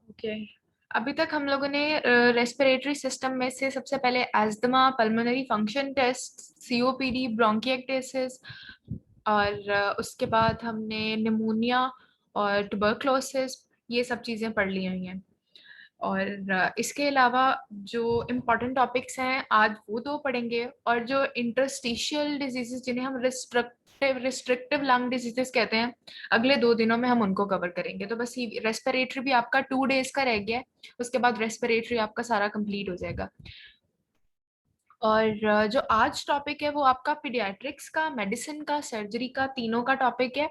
Okay. अभी तक हम लोगों ने रेस्पिरेटरी सिस्टम में से सबसे पहले asthma, pulmonary function test, COPD, bronchiectasis और उसके बाद हमने निमोनिया और ट्यूबरक्लोसिस, ये सब चीज़ें पढ़ ली हुई हैं। और इसके अलावा जो इम्पोर्टेंट टॉपिक्स हैं आज वो दो पढ़ेंगे, और जो इंटरस्टिशियल डिजीजेस जिन्हें हम रिस्ट्रिक्टिव लंग डिजीजेस कहते हैं, अगले 2 दिनों में हम उनको कवर करेंगे। तो बस ये रेस्पिरेटरी भी आपका 2 डेज का रह गया है, उसके बाद रेस्पिरेटरी आपका सारा कंप्लीट हो जाएगा। और जो आज टॉपिक है वो आपका पीडियाट्रिक्स का, मेडिसिन का, सर्जरी का, तीनों का टॉपिक है।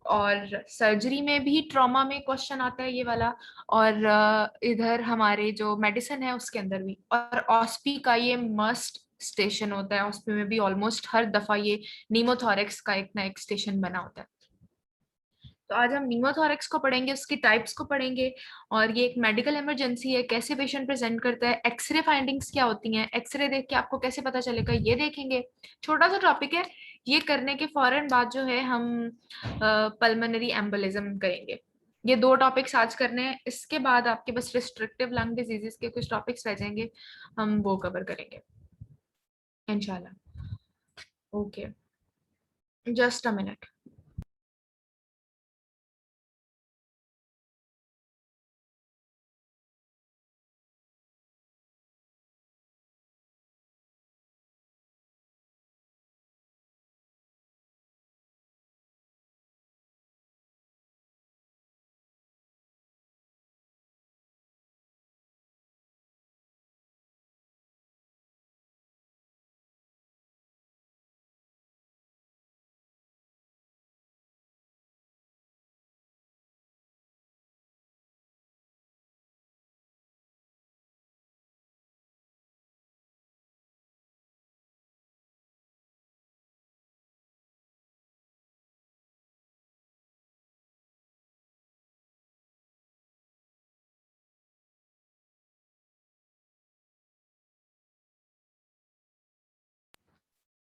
और सर्जरी में भी ट्रॉमा में क्वेश्चन आता है ये वाला, और इधर हमारे जो मेडिसिन है उसके अंदर भी, और ऑस्पी का ये मस्ट स्टेशन होता है। ऑस्पी में भी ऑलमोस्ट हर दफा ये नीमोथोरेक्स का एक ना एक स्टेशन बना होता है। तो आज हम नीमोथोरेक्स को पढ़ेंगे, उसकी टाइप्स को पढ़ेंगे, और ये एक मेडिकल इमरजेंसी है, कैसे पेशेंट प्रेजेंट करता है, एक्सरे फाइंडिंग्स क्या होती हैं, एक्सरे देख के आपको कैसे पता चलेगा ये देखेंगे। छोटा सा टॉपिक है। ये करने के फौरन बाद जो है हम पल्मोनरी एम्बोलिज्म करेंगे। ये 2 टॉपिक्स आज करने हैं, इसके बाद आपके बस रिस्ट्रिक्टिव लंग डिजीजेस के कुछ टॉपिक्स रह जाएंगे, हम वो कवर करेंगे इंशाल्लाह। Okay, just a minute.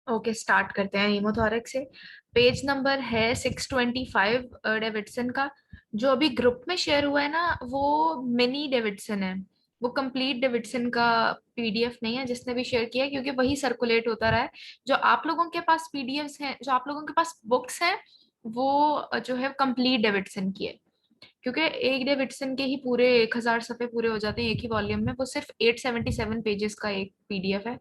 Okay, start करते हैं हीमोथोरेक्स से। पेज नंबर है 625 डेविडसन का। जो अभी ग्रुप में शेयर हुआ है ना, वो मिनी डेविडसन है, वो कंप्लीट डेविडसन का पीडीएफ नहीं है जिसने भी शेयर किया है, क्योंकि वही सर्कुलेट होता रहा है। जो आप लोगों के पास पीडीएफ्स हैं, जो आप लोगों के पास बुक्स हैं, वो जो है कंप्लीट डेविडसन की है। क्योंकि एक डेविडसन के ही पूरे 1000 सफ़े पूरे हो जाते हैं एक ही वॉल्यूम में। वो सिर्फ 877 पेजेस का एक पीडीएफ है।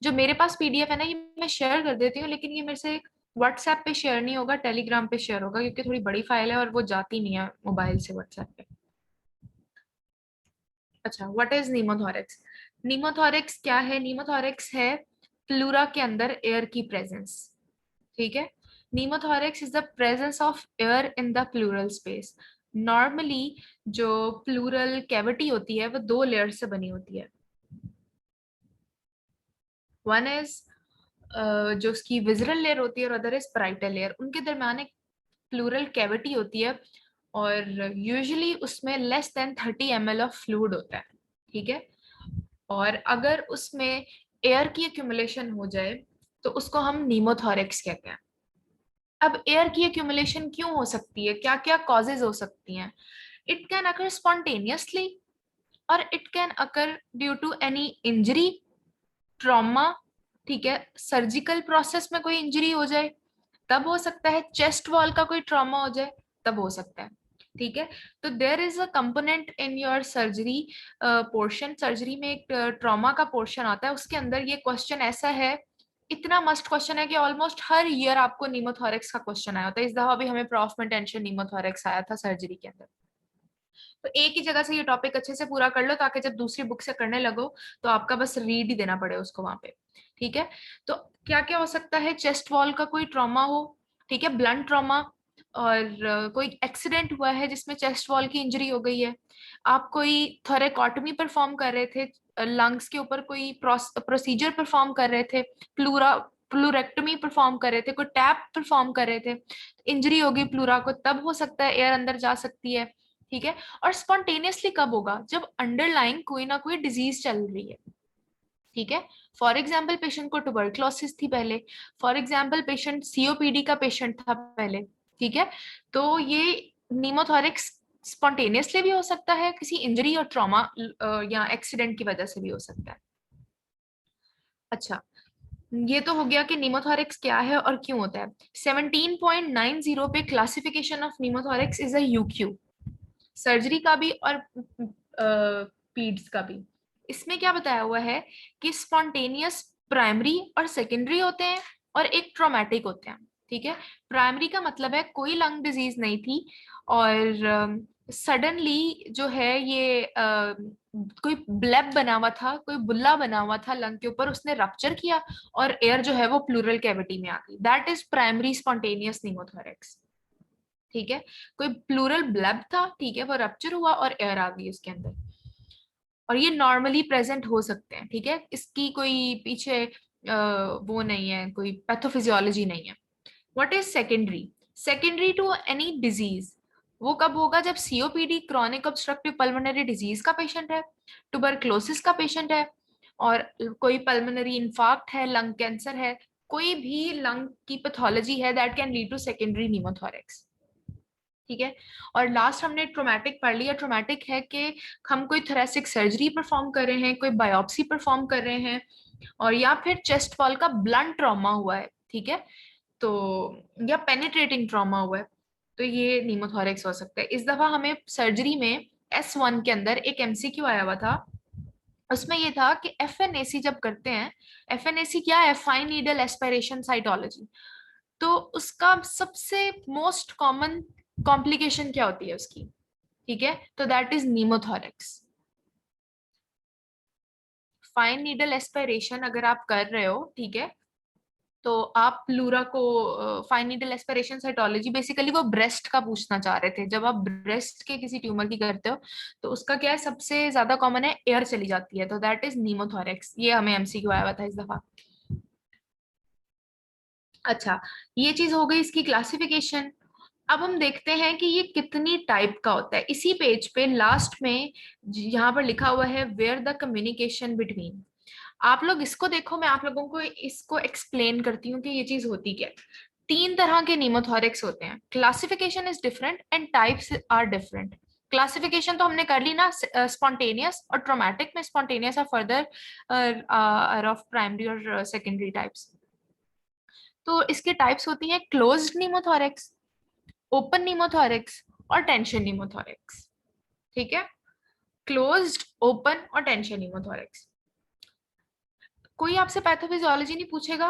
जो मेरे पास पीडीएफ है ना, ये मैं शेयर कर देती हूँ, लेकिन ये मेरे से व्हाट्सएप पे शेयर नहीं होगा, टेलीग्राम पे शेयर होगा, क्योंकि थोड़ी बड़ी फाइल है और वो जाती नहीं है मोबाइल से व्हाट्सएप पे। अच्छा, व्हाट इज नीमोथोरेक्स? नीमोथोरेक्स क्या है? नीमोथोरेक्स है प्लूरा के अंदर एयर की प्रेजेंस। ठीक है। नीमोथोरेक्स is the presence of air in the pleural space. Normally जो प्लूरल कैविटी होती है वो 2 लेयर से बनी होती है। वन इज जो उसकी विजरल लेयर होती है, और अदर इज पराइटल लेयर। उनके दरम्यान एक प्लूरल कैविटी होती है, और यूजुअली उसमें less than 30 ml of fluid होता है। ठीक है। और अगर उसमें एयर की एक्यूमुलेशन हो जाए तो उसको हम नीमोथोरेक्स कहते हैं। अब एयर की एक्यूमुलेशन क्यों हो सकती है, क्या क्या कॉजेज हो सकती हैं? इट कैन अकर स्पॉन्टेनियसली, और it can occur due to any injury, trauma. ठीक है, सर्जिकल प्रोसेस में कोई इंजरी हो जाए तब हो सकता है, चेस्ट वॉल का कोई ट्रॉमा हो जाए तब हो सकता है। ठीक है। तो there is a component in your surgery portion. Surgery में एक ट्रॉमा का पोर्शन आता है, उसके अंदर ये क्वेश्चन ऐसा है, इतना मस्ट क्वेश्चन है कि ऑलमोस्ट हर ईयर आपको नीमोथोरेक्स का क्वेश्चन आया होता है। इस दफा भी हमें प्रॉफ में टेंशन नीमोथोरेक्स आया था सर्जरी के अंदर। तो एक ही जगह से ये टॉपिक अच्छे से पूरा कर लो, ताकि जब दूसरी बुक से करने लगो तो आपका बस रीड ही देना पड़े उसको वहां पे। ठीक है। तो क्या क्या हो सकता है? चेस्ट वॉल का कोई ट्रॉमा हो, ठीक है, ब्लंट ट्रॉमा, और कोई एक्सीडेंट हुआ है जिसमें चेस्ट वॉल की इंजरी हो गई है, आप कोई थोरेकॉटमी परफॉर्म कर रहे थे, लंग्स के ऊपर कोई प्रोसीजर परफॉर्म कर रहे थे, प्लूरेक्टमी परफॉर्म कर रहे थे, कोई टैप परफॉर्म कर रहे थे, इंजरी होगी प्लूरा को, तब हो सकता है एयर अंदर जा सकती है। ठीक है। और स्पॉन्टेनियसली कब होगा? जब अंडरलाइन कोई ना कोई डिजीज चल रही है। ठीक है। फॉर एग्जाम्पल पेशेंट को ट्यूबरक्लोसिस थी पहले, फॉर एग्जाम्पल पेशेंट सीओपीडी का पेशेंट था पहले। ठीक है। तो ये नीमोथोरिक्स स्पॉन्टेनियसली भी हो सकता है, किसी इंजरी और ट्रॉमा या एक्सीडेंट की वजह से भी हो सकता है। अच्छा, ये तो हो गया कि निमोथोरिक्स क्या है और क्यों होता है। 17.90 पे classification of pneumothorax is a यूक्यू, सर्जरी का भी और पीड्स का भी। इसमें क्या बताया हुआ है कि स्पॉन्टेनियस प्राइमरी और सेकेंडरी होते हैं और एक ट्रॉमेटिक होते हैं। ठीक है, प्राइमरी का मतलब है कोई लंग डिजीज नहीं थी और सडनली जो है ये कोई ब्लेब बना हुआ था, कोई बुल्ला बना हुआ था लंग के ऊपर, उसने रप्चर किया और एयर जो है वो प्लूरल कैविटी में आ गई। That is primary spontaneous pneumothorax. ठीक है, कोई प्लूरल ब्लब था, ठीक है, वो रप्चर हुआ और एयर आ गई उसके अंदर, और ये नॉर्मली प्रेजेंट हो सकते हैं। ठीक है, इसकी कोई पीछे वो नहीं है, कोई पैथोफिजियोलॉजी नहीं है। What is secondary? Secondary to any disease वो कब होगा? जब COPD, chronic obstructive pulmonary disease का पेशेंट है, ट्यूबरक्लोसिस का पेशेंट है, और कोई पल्मोनरी इंफाक्ट है, लंग कैंसर है, कोई भी लंग की पैथोलॉजी है that can lead to secondary pneumothorax. ठीक है, और लास्ट हमने ट्रोमैटिक पढ़ लिया। ट्रोमैटिक है कि हम कोई थोरेसिक सर्जरी परफॉर्म कर रहे हैं, कोई बायोप्सी परफॉर्म कर रहे हैं, और या फिर चेस्ट वॉल का ब्लंट ट्रॉमा हुआ है। ठीक है, तो या पेनिट्रेटिंग ट्रॉमा हुआ है, तो ये निमोथोरेक्स हो सकता है। इस दफा हमें सर्जरी में S1 के अंदर एक एमसीक्यू आया हुआ था, उसमें ये था कि एफएनएसी जब करते हैं, एफएनएसी क्या है? Fine needle aspiration cytology. तो उसका सबसे मोस्ट कॉमन कॉम्प्लिकेशन क्या होती है उसकी? ठीक है, तो that is नीमोथोरेक्स। Fine needle aspiration अगर आप कर रहे हो, ठीक है, तो आप प्लूरा को, fine needle aspiration cytology basically वो ब्रेस्ट का पूछना चाह रहे थे। जब आप ब्रेस्ट के किसी ट्यूमर की करते हो तो उसका क्या है, सबसे ज्यादा कॉमन है एयर चली जाती है, तो दैट इज नीमोथोरेक्स। ये हमें एमसीक्यू आया हुआ था इस दफा। अच्छा, ये चीज हो गई इसकी क्लासिफिकेशन। अब हम देखते हैं कि ये कितनी टाइप का होता है। इसी पेज पे लास्ट में यहाँ पर लिखा हुआ है वेयर द कम्युनिकेशन बिटवीन। आप लोग इसको देखो, मैं आप लोगों को इसको एक्सप्लेन करती हूँ कि ये चीज होती क्या है। तीन तरह के निमोथोरिक्स होते हैं, classification is different and types are different. Classification तो हमने कर ली ना, स्पॉन्टेनियस और ट्रोमैटिक में स्पॉन्टेनियस और फर्दर ऑफ प्राइमरी और सेकेंडरी टाइप्स। तो इसके टाइप्स होती हैं क्लोज्ड निमोथोरिक्स, ओपन निमोथोरिक्स और टेंशन निमोथोरिक्स। ठीक है, क्लोज्ड, ओपन और टेंशन निमोथोरिक्स। कोई आपसे पैथोफिजियोलॉजी नहीं पूछेगा,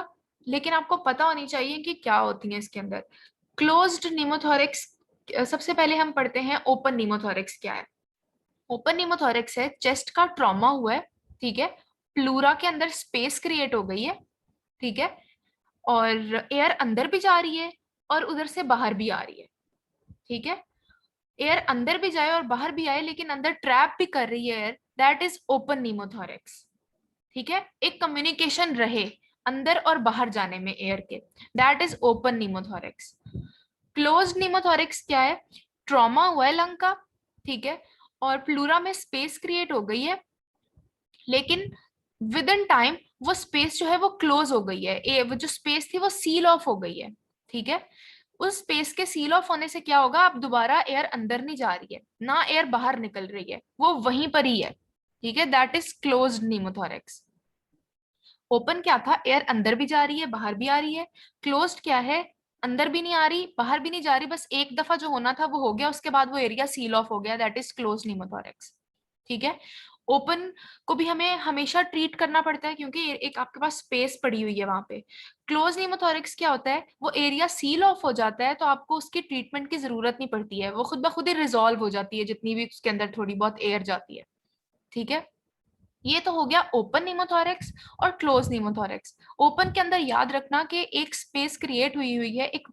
लेकिन आपको पता होनी चाहिए कि क्या होती है इसके अंदर। क्लोज्ड निमोथोरिक्स, सबसे पहले हम पढ़ते हैं ओपन निमोथोरिक्स क्या है। ओपन निमोथोरिक्स है चेस्ट का ट्रॉमा हुआ है, ठीक है, प्लूरा के अंदर स्पेस क्रिएट हो गई है, ठीक है, और एयर अंदर भी जा रही है और उधर से बाहर भी आ रही है। ठीक है, एयर अंदर भी जाए और बाहर भी आए, लेकिन अंदर ट्रैप भी कर रही है एयर, दैट इज ओपन निमोथोरेक्स। ठीक है, एक कम्युनिकेशन रहे अंदर और बाहर जाने में एयर के, दैट इज ओपन निमोथोरेक्स। क्लोज्ड निमोथोरेक्स क्या है? ट्रॉमा हुआ है लंग का, ठीक है, और प्लूरा में स्पेस क्रिएट हो गई है, लेकिन विद इन टाइम वो स्पेस जो है वो क्लोज हो गई है, वो जो स्पेस थी वो सील ऑफ हो गई है। ठीक है, उस स्पेस के सील ऑफ होने से क्या होगा? अब दोबारा एयर अंदर नहीं जा रही है ना एयर बाहर निकल रही है, वो वहीं पर ही है। ठीक है, दैट इज क्लोज्ड निमोथोरेक्स। ओपन क्या था? एयर अंदर भी जा रही है बाहर भी आ रही है। क्लोज्ड क्या है? अंदर भी नहीं आ रही बाहर भी नहीं जा रही, बस एक दफा जो होना था वो हो गया, उसके बाद वो एरिया सील ऑफ हो गया, दैट इज क्लोज्ड निमोथोरेक्स। ठीक है, ओपन को भी हमें हमेशा ट्रीट करना पड़ता है क्योंकि एक आपके पास स्पेस पड़ी हुई है वहां पे। क्लोज निमोथोरिक्स क्या होता है? वो एरिया सील ऑफ हो जाता है तो आपको उसकी ट्रीटमेंट की जरूरत नहीं पड़ती है, वो खुद ब खुद ही रिजॉल्व हो जाती है जितनी भी उसके अंदर थोड़ी बहुत एयर जाती है। ठीक है, ये तो हो गया ओपन निमोथोरिक्स और क्लोज निमोथोरिक्स। ओपन के अंदर याद रखना कि एक स्पेस क्रिएट हुई हुई है, एक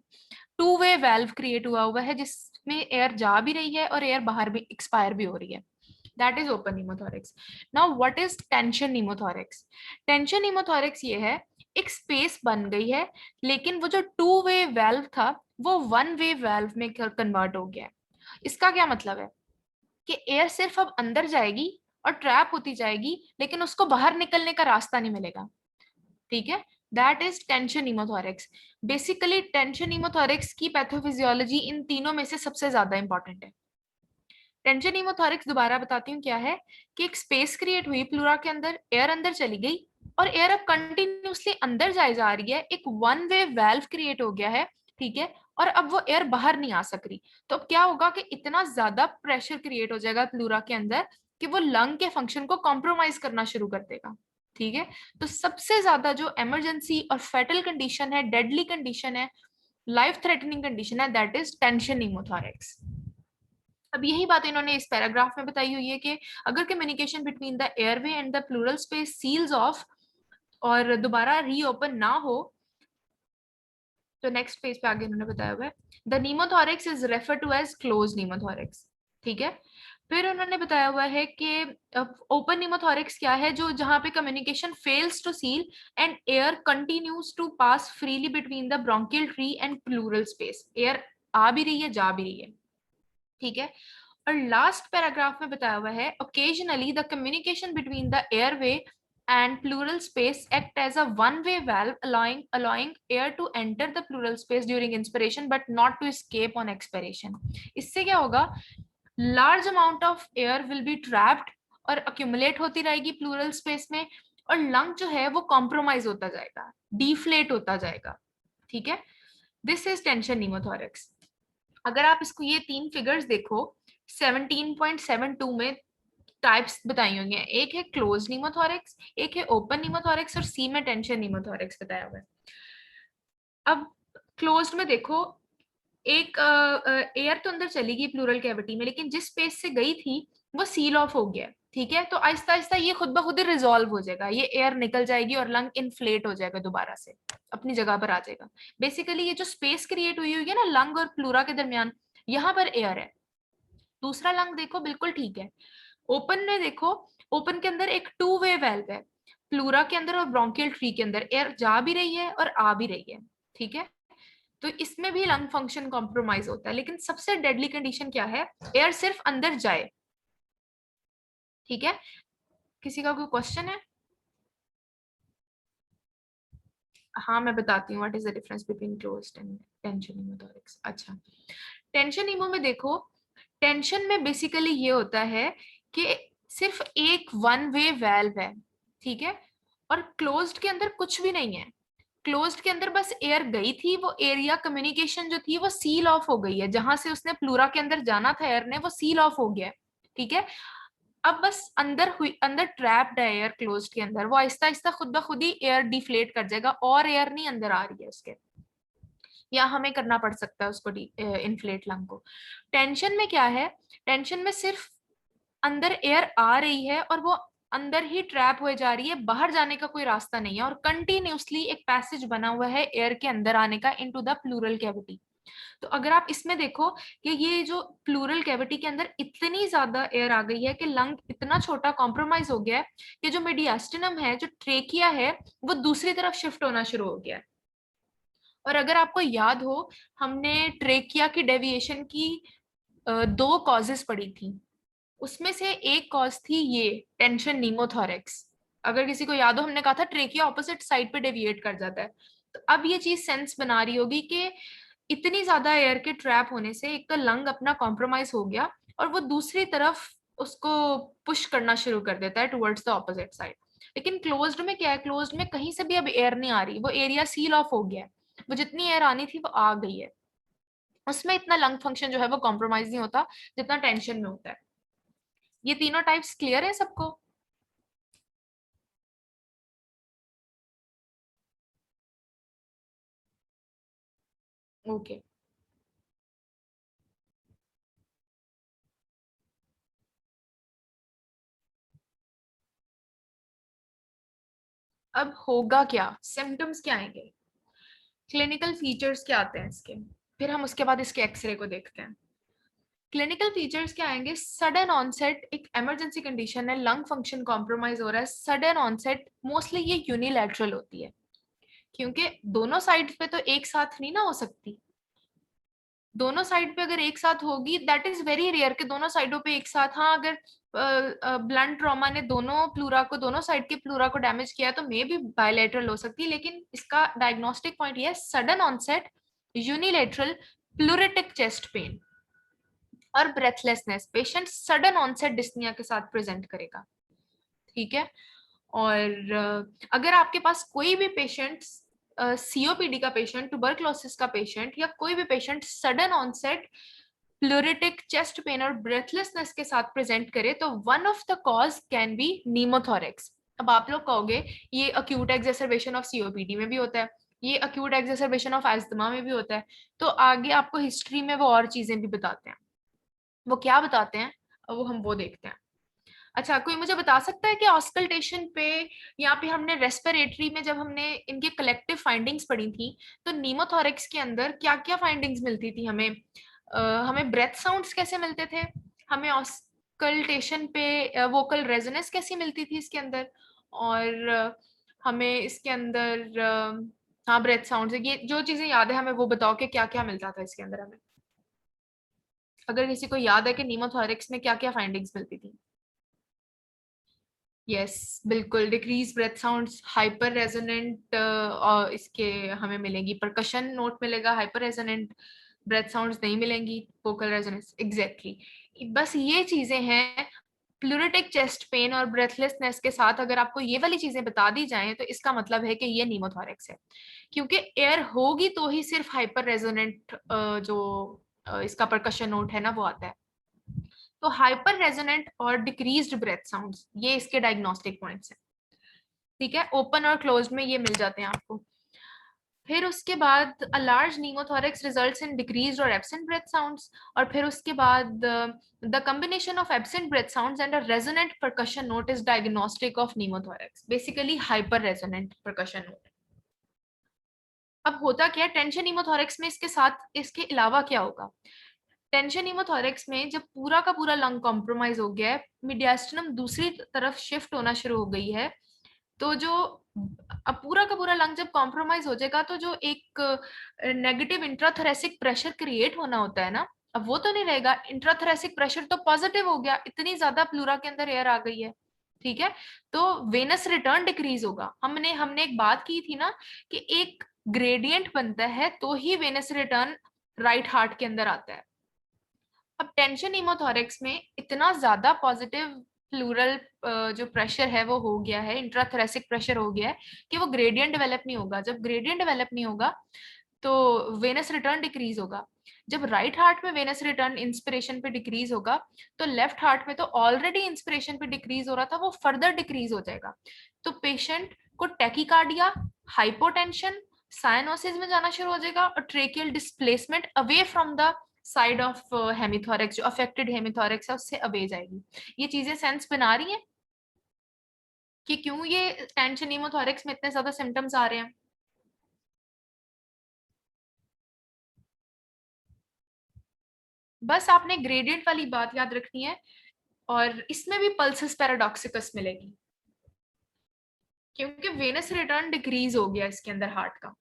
टू वे वेल्व क्रिएट हुआ हुआ है जिसमें एयर जा भी रही है और एयर बाहर भी एक्सपायर भी हो रही है, that is open pneumothorax. Now what is tension pneumothorax? Tension pneumothorax ये है, एक स्पेस बन गई है लेकिन वो जो टू वे वेल्व था वो वन वे वेल्व में कन्वर्ट हो गया है। इसका क्या मतलब है? कि एयर सिर्फ अब अंदर जाएगी और ट्रैप होती जाएगी, लेकिन उसको बाहर निकलने का रास्ता नहीं मिलेगा। ठीक है, that is tension pneumothorax. Basically tension pneumothorax की पैथोफिजियोलॉजी इन तीनों में से सबसे ज्यादा इंपॉर्टेंट है। टेंशन नीमोथोरिक्स दोबारा बताती हूँ क्या है, कि एक स्पेस क्रिएट हुई प्लूरा के अंदर, एयर अंदर चली गई और एयर अब कंटिन्यूसली अंदर जाए जा रही है, एक वन वे वाल्व क्रिएट हो गया है, ठीक है, और अब वो एयर बाहर नहीं आ सक रही। तो अब क्या होगा कि इतना ज्यादा प्रेशर क्रिएट हो जाएगा प्लूरा के अंदर कि वो लंग के फंक्शन को कॉम्प्रोमाइज करना शुरू कर देगा, ठीक है। तो सबसे ज्यादा जो इमरजेंसी और फेटल कंडीशन है, डेडली कंडीशन है, लाइफ थ्रेटनिंग कंडीशन है, दैट इज टेंशन नीमोथोरैक्स। अब यही बात इन्होंने इस पैराग्राफ में बताई हुई है कि अगर communication between the airway and the pleural space seals off और दोबारा रीओपन ना हो, तो नेक्स्ट पेज पे आगे इन्होंने बताया हुआ है the pneumothorax is refer to as close pneumothorax, ठीक है। फिर उन्होंने बताया हुआ है कि ओपन नीमोथोरैक्स क्या है, जो जहां पे communication fails to seal and air continues to pass freely between the bronchial tree and pleural space, air आ भी रही है जा भी रही है, ठीक है। और लास्ट पैराग्राफ में बताया हुआ है occasionally the communication between the airway and pleural space act as a one way valve allowing air to enter the pleural space during inspiration but not to escape on expiration। इससे क्या होगा, large amount of air will be trapped और accumulate होती रहेगी plural space में, और lung जो है वो कॉम्प्रोमाइज होता जाएगा, डिफ्लेट होता जाएगा, ठीक है। This is tension pneumothorax. अगर आप इसको ये तीन फिगर्स देखो 17.72 में टाइप्स बताई हुई हैं, एक है क्लोज नीमोथोरैक्स, एक है ओपन नीमोथोरैक्स और सी में टेंशन नीमोथोरैक्स बताया हुआ है। अब क्लोज्ड में देखो, एक एयर तो अंदर चली गई प्लूरल कैविटी में, लेकिन जिस स्पेस से गई थी वो सील ऑफ हो गया, ठीक है। तो आहिस्ता आहिस्ता ये खुद ब खुद ही रिजॉल्व हो जाएगा, ये एयर निकल जाएगी और लंग इन्फ्लेट हो जाएगा, दोबारा से अपनी जगह पर आ जाएगा। बेसिकली ये जो स्पेस क्रिएट हुई हुई है ना लंग और प्लूरा के दरमियान, यहाँ पर एयर है। दूसरा लंग देखो बिल्कुल ठीक है। ओपन में देखो, ओपन के अंदर एक टू वे वेल्व है, प्लूरा के अंदर और ब्रोंकियल ट्री के अंदर एयर जा भी रही है और आ भी रही है, ठीक है। तो इसमें भी लंग फंक्शन कॉम्प्रोमाइज होता है, लेकिन सबसे डेडली कंडीशन क्या है, एयर सिर्फ अंदर जाए, ठीक है। किसी का कोई क्वेश्चन है? हाँ मैं बताती हूँ what is the difference between closed and tension pneumothorax. अच्छा, टेंशन नीमो में देखो, टेंशन में बेसिकली ये होता है कि सिर्फ एक वन वे वाल्व है, ठीक है, और क्लोज्ड के अंदर कुछ भी नहीं है। क्लोज्ड के अंदर बस एयर गई थी, वो एरिया कम्युनिकेशन जो थी वो सील ऑफ हो गई है, जहां से उसने प्लूरा के अंदर जाना था एयर ने, वो सील ऑफ हो गया, ठीक है। अब बस अंदर हुई, अंदर ट्रैप्ड है एयर क्लोज्ड के अंदर, वो आहिस्ता आहिस्ता खुद ब खुद ही एयर डिफ्लेट कर जाएगा और एयर नहीं अंदर आ रही है उसके, या हमें करना पड़ सकता है उसको इन्फ्लेट लंग को। टेंशन में क्या है, टेंशन में सिर्फ अंदर एयर आ रही है और वो अंदर ही ट्रैप हो जा रही है, बाहर जाने का कोई रास्ता नहीं है, और कंटिन्यूसली एक पैसेज बना हुआ है एयर के अंदर आने का इनटू द प्लूरल कैविटी। तो अगर आप इसमें देखो कि ये जो प्लूरल कैविटी के अंदर इतनी ज्यादा एयर आ गई है कि लंग इतना छोटा कॉम्प्रोमाइज हो गया है कि जो मीडियास्टिनम है, जो ट्रेकिया है, वो दूसरी तरफ शिफ्ट होना शुरू हो गया है। और अगर आपको याद हो, हमने ट्रेकिया की डेविएशन की दो कॉजेस पढ़ी थी, उसमें से एक कॉज थी ये टेंशन नीमोथोरैक्स। अगर किसी को याद हो, हमने कहा था ट्रेकिया ऑपोजिट साइड पे डेविएट कर जाता है। तो अब ये चीज सेंस बना रही होगी कि इतनी ज्यादा एयर के ट्रैप होने से एक तो लंग अपना कॉम्प्रोमाइज हो गया और वो दूसरी तरफ उसको पुश करना शुरू कर देता है टुवर्ड्स द ऑपोजिट साइड। लेकिन क्लोज्ड में क्या है, क्लोज्ड में कहीं से भी अब एयर नहीं आ रही, वो एरिया सील ऑफ हो गया है, वो जितनी एयर आनी थी वो आ गई है, उसमें इतना लंग फंक्शन जो है वो कॉम्प्रोमाइज नहीं होता जितना टेंशन में होता है। ये तीनों टाइप्स क्लियर है सबको? ओके। अब होगा क्या, सिम्टम्स क्या आएंगे, क्लिनिकल फीचर्स क्या आते हैं इसके, फिर हम उसके बाद इसके एक्सरे को देखते हैं। क्लिनिकल फीचर्स क्या आएंगे, सडन ऑनसेट, एक इमरजेंसी कंडीशन है, लंग फंक्शन कॉम्प्रोमाइज हो रहा है, सडन ऑनसेट, मोस्टली ये यूनिलैटरल होती है, क्योंकि दोनों साइड पे तो एक साथ नहीं ना हो सकती। दोनों साइड पे अगर एक साथ होगी, दैट इज वेरी रेयर कि दोनों साइडों पे एक साथ, हाँ अगर ब्लंट ट्रॉमा ने दोनों प्लूरा को, दोनों साइड के प्लूरा को डैमेज किया तो मे भी बायलैटरल हो सकती है, लेकिन इसका डायग्नोस्टिक पॉइंट ये है sudden onset unilateral pleuritic chest pain. और breathlessness patient sudden onset dyspnoea के साथ प्रेजेंट करेगा। ठीक है। और अगर आपके पास कोई भी पेशेंट सीओपीडी का पेशेंट, ट्यूबरक्लोसिस का पेशेंट या कोई भी patient sudden onset pleuritic chest pain और ब्रेथलेसनेस के साथ प्रेजेंट करे तो one of the cause can be pneumothorax. अब आप लोग कहोगे ये अक्यूट एक्सेसरबेशन ऑफ सीओपीडी में भी होता है, ये अक्यूट एक्सेसरबेशन ऑफ एस्थमा में भी होता है, तो आगे आपको हिस्ट्री में वो और चीजें भी बताते हैं। वो क्या बताते हैं वो देखते हैं। अच्छा, कोई मुझे बता सकता है कि ऑस्कल्टेशन पे यहाँ पे हमने रेस्पिरेटरी में जब हमने इनके कलेक्टिव फाइंडिंग्स पढ़ी थी तो नीमोथोरेक्स के अंदर क्या क्या फाइंडिंग्स मिलती थी हमें? हमें ब्रेथ साउंड्स कैसे मिलते थे, हमें ऑस्कल्टेशन पे वोकल रेजोनेंस कैसी मिलती थी इसके अंदर, और हमें इसके अंदर हाँ ब्रेथ साउंड्स, ये जो चीजें याद है हमें वो बताओ कि क्या क्या मिलता था इसके अंदर हमें, अगर किसी को याद है कि नीमोथोरेक्स में क्या क्या फाइंडिंग्स मिलती थी। यस बिल्कुल, decrease breath sounds, hyper resonant इसके हमें मिलेंगी, परकशन नोट मिलेगा, हाइपर रेजोनेंट ब्रेथ साउंड्स नहीं मिलेंगी, वोकल रेजोनेंस एग्जैक्टली। बस ये चीजें हैं। प्लूरिटिक चेस्ट पेन और ब्रेथलेसनेस के साथ अगर आपको ये वाली चीजें बता दी जाएं तो इसका मतलब है कि ये नीमोथोरेक्स है, क्योंकि एयर होगी तो ही सिर्फ हाइपर रेजोनेंट जो इसका परकशन नोट है ना वो आता है। तो हाइपर रेजोनेंट और डिक्रीज्ड ब्रेथ साउंड्स ये इसके डायग्नोस्टिक पॉइंट्स हैं। ठीक है, ओपन और क्लोज्ड में ये मिल जाते हैं आपको। फिर उसके बाद a large pneumothorax results in decreased और एब्सेंट ब्रेथ साउंड्स, और फिर उसके बाद the combination of absent breath sounds and a resonant percussion note is diagnostic of pneumothorax, basically hyper resonant percussion note. अब होता क्या है टेंशन नीमोथोरेक्स में, इसके साथ इसके अलावा क्या होगा? टेंशन नीमोथोरेक्स में जब पूरा का पूरा लंग कॉम्प्रोमाइज हो गया है, मीडियास्टिनम दूसरी तरफ शिफ्ट होना शुरू हो गई है, तो जो अब पूरा का पूरा लंग जब कॉम्प्रोमाइज हो जाएगा तो जो एक नेगेटिव इंट्राथोरेसिक प्रेशर क्रिएट होना होता है ना, अब वो तो नहीं रहेगा। इंट्राथोरेसिक प्रेशर तो पॉजिटिव हो गया, इतनी ज्यादा प्लूरा के अंदर एयर आ गई है। ठीक है, तो वेनस रिटर्न डिक्रीज होगा। हमने हमने एक बात की थी ना कि एक ग्रेडियंट बनता है तो ही वेनस रिटर्न राइट हार्ट के अंदर आता है। अब टेंशन हीमोथोरेक्स में इतना ज्यादा पॉजिटिव प्लूरल जो प्रेशर है वो हो गया है, इंट्राथोरेसिक प्रेशर हो गया है कि वो ग्रेडियंट डेवलप नहीं होगा। जब ग्रेडियंट डेवलप नहीं होगा तो वेनस रिटर्न डिक्रीज होगा। जब राइट हार्ट में वेनस रिटर्न इंस्पिरेशन पे डिक्रीज होगा तो लेफ्ट हार्ट में तो ऑलरेडी इंस्पिरेशन पे डिक्रीज हो रहा था वो फर्दर डिक्रीज हो जाएगा। तो पेशेंट को टैकीकार्डिया, हाइपोटेंशन, साइनोसिस में जाना शुरू हो जाएगा और tracheal displacement away from the side of hemithorax, जो अफेक्टेड हेमिथोरेक्स है उससे अवे जाएगी। ये चीजें सेंस बना रही हैं कि क्यों ये टेंशन हीमोथोरेक्स में इतने ज्यादा सिम्टम्स आ रहे हैं? बस आपने ग्रेडियंट वाली बात याद रखनी है, और इसमें भी पल्सस पैराडॉक्सिकस मिलेगी, क्योंकि वेनस रिटर्न डिक्रीज हो गया इसके अंदर हार्ट का।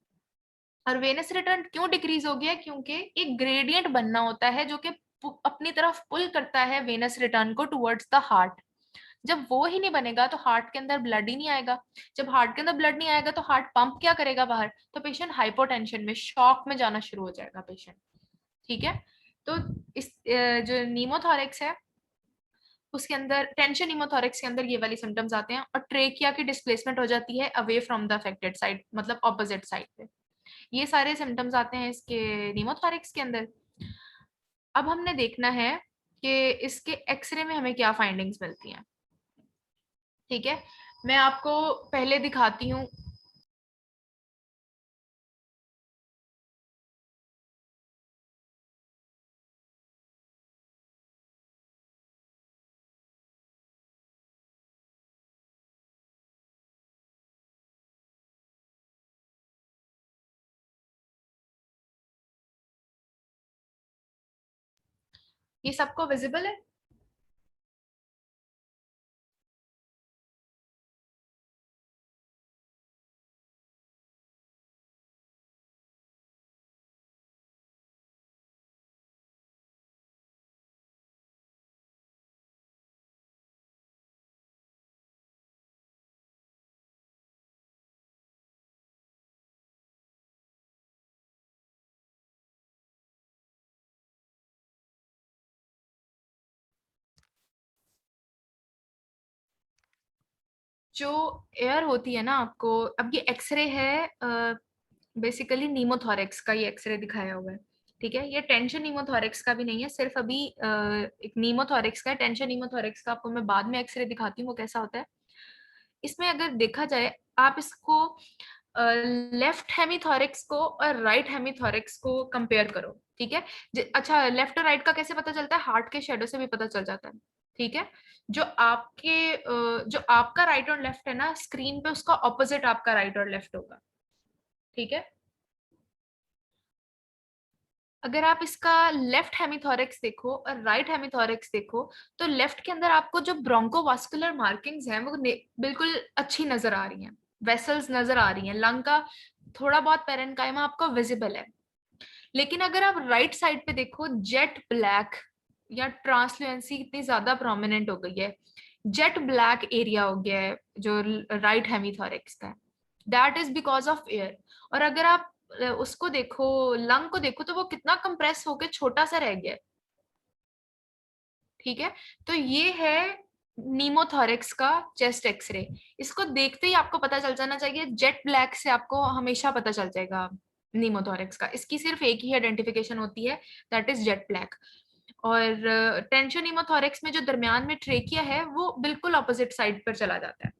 और वेनस रिटर्न क्यों डिक्रीज हो गया? क्योंकि एक ग्रेडियंट बनना होता है जो कि अपनी तरफ पुल करता है वेनस रिटर्न को टुवर्ड्स द हार्ट। जब वो ही नहीं बनेगा तो हार्ट के अंदर ब्लड ही नहीं आएगा। जब हार्ट के अंदर ब्लड नहीं आएगा तो हार्ट पंप क्या करेगा बाहर? तो पेशेंट हाइपोटेंशन में, शॉक में जाना शुरू हो जाएगा पेशेंट। ठीक है, तो इस जो नीमोथोरेक्स है उसके अंदर, टेंशन हीमोथोरेक्स के अंदर ये वाली सिम्टम्स आते हैं और ट्रेकिया की डिस्प्लेसमेंट हो जाती है away from the affected side, मतलब ऑपोजिट साइड पे। ये सारे सिम्टम्स आते हैं इसके नीमोथोरेक्स के अंदर। अब हमने देखना है कि इसके एक्सरे में हमें क्या फाइंडिंग्स मिलती हैं। ठीक है, मैं आपको पहले दिखाती हूँ। ये सबको विजिबल है? जो एयर होती है ना आपको, अब ये एक्सरे है बेसिकली नीमोथोरेक्स का, ये एक्सरे दिखाया हुआ है, ठीक है। ये टेंशन नीमोथोरेक्स का भी नहीं है, सिर्फ अभी एक नीमोथोरेक्स का है। टेंशन नीमोथोरेक्स का आपको मैं बाद में एक्सरे दिखाती हूँ वो कैसा होता है। इसमें अगर देखा जाए, आप इसको लेफ्ट हेमीथोरेक्स को और राइट हेमीथोरेक्स को कंपेयर करो, ठीक है। अच्छा, लेफ्ट और राइट का कैसे पता चलता है? हार्ट के शेडो से भी पता चल जाता है, ठीक है। जो आपके जो आपका राइट और लेफ्ट है ना स्क्रीन पे, उसका ऑपोजिट आपका राइट और लेफ्ट होगा, ठीक है। अगर आप इसका लेफ्ट हेमीथोरेक्स देखो और राइट हेमीथोरेक्स देखो, तो लेफ्ट के अंदर आपको जो ब्रोंकोवास्कुलर मार्किंग्स हैं वो बिल्कुल अच्छी नजर आ रही हैं, वेसल्स नजर आ रही हैं, लंग का थोड़ा बहुत पेरेन्काइमा आपको विजिबल है। लेकिन अगर आप राइट साइड पे देखो, जेट ब्लैक या ट्रांसलुएंसी इतनी ज्यादा प्रोमिनेंट हो गई है, जेट ब्लैक एरिया हो गया है जो राइट हेमीथोरेक्स का है, that is because of air. और अगर आप उसको देखो, लंग को देखो, तो वो कितना कंप्रेस होके छोटा सा रह गया है, ठीक है। तो ये है नीमोथोरेक्स का चेस्ट एक्सरे। इसको देखते ही आपको पता चल जाना चाहिए, जेट ब्लैक से आपको हमेशा पता चल जाएगा नीमोथोरेक्स का। इसकी सिर्फ एक ही आइडेंटिफिकेशन होती है, दैट इज जेट ब्लैक। और टेंशन नीमोथोरेक्स में जो दरमियान में ट्रेकिया है वो बिल्कुल ऑपोजिट साइड पर चला जाता है,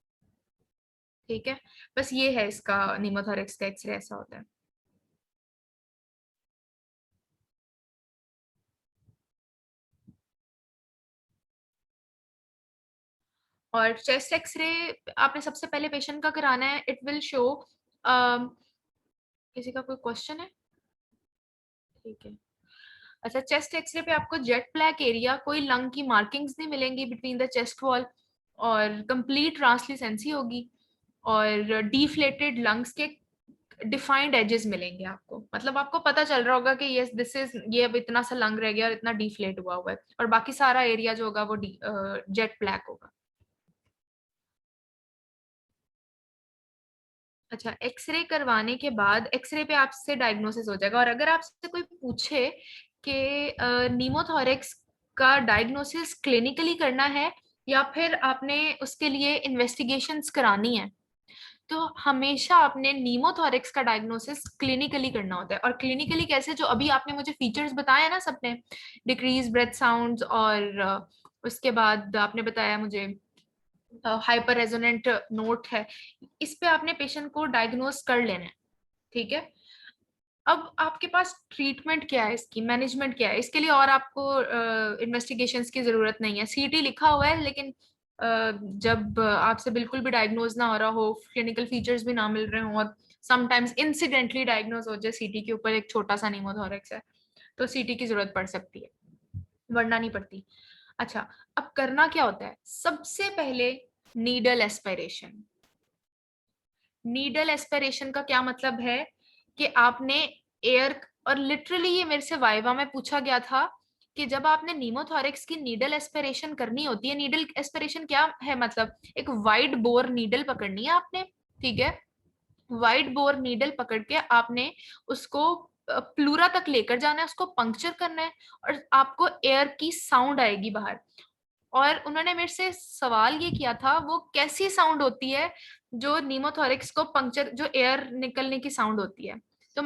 ठीक है। बस ये है इसका नीमोथोरेक्स का एक्सरे, ऐसा होता है। और चेस्ट एक्सरे आपने सबसे पहले पेशेंट का कराना है, इट विल शो। किसी का कोई क्वेश्चन है? ठीक है। अच्छा, चेस्ट एक्सरे पे आपको जेट ब्लैक एरिया, कोई लंग की मार्किंग्स नहीं मिलेंगी बिटवीन द चेस्ट वॉल, और कंप्लीट ट्रांसल्यूसेंसी होगी, और डीफ्लेटेड लंग्स के डिफाइंड एजेस मिलेंगे आपको। मतलब आपको पता चल रहा होगा कि यस दिस इज, ये अब इतना सा लंग रह गया और इतना डिफ्लेट हुआ हुआ है, और बाकी सारा एरिया जो होगा वो जेट ब्लैक होगा। अच्छा, एक्सरे करवाने के बाद एक्सरे पे आपसे डायग्नोसिस हो जाएगा। और अगर आपसे कोई पूछे कि नीमोथोरेक्स का डायग्नोसिस क्लिनिकली करना है या फिर आपने उसके लिए इन्वेस्टिगेशंस करानी है, तो हमेशा आपने नीमोथोरेक्स का डायग्नोसिस क्लिनिकली करना होता है। और क्लिनिकली कैसे? जो अभी आपने मुझे फीचर्स बताया ना सबने, डिक्रीज ब्रेथ साउंड्स, और उसके बाद आपने बताया मुझे हाइपर रेजोनेंट नोट है, इस पे आपने पेशेंट को डायग्नोस कर लेना है, ठीक है। अब आपके पास ट्रीटमेंट क्या है, इसकी मैनेजमेंट क्या है? इसके लिए और आपको इन्वेस्टिगेशंस की जरूरत नहीं है। सीटी लिखा हुआ है, लेकिन जब आपसे बिल्कुल भी डायग्नोज ना हो रहा हो, क्लिनिकल फीचर्स भी ना मिल रहे हो, और समटाइम्स इंसिडेंटली डायग्नोज हो जाए सीटी के ऊपर एक छोटा सा नीमोथोरेक्स है, तो सीटी की जरूरत पड़ सकती है, वरना नहीं पड़ती। अच्छा, अब करना क्या होता है? सबसे पहले नीडल एस्पिरेशन। नीडल एस्पिरेशन का क्या मतलब है कि आपने एयर, और लिटरली ये मेरे से वाइवा में पूछा गया था कि जब आपने नीमोथोरेक्स की नीडल एस्पिरेशन करनी होती है, नीडल एस्पिरेशन क्या है मतलब, एक वाइड बोर नीडल पकड़नी है आपने, ठीक है। वाइड बोर नीडल पकड़ के आपने उसको प्लूरा तक लेकर जाना है, उसको पंक्चर करना है, और आपको एयर की साउंड आएगी बाहर। और उन्होंने मेरे से सवाल ये किया था, वो कैसी साउंड होती है जो नीमोथोरिक्स को पंक्चर, जो एयर निकलने की साउंड होती है। तो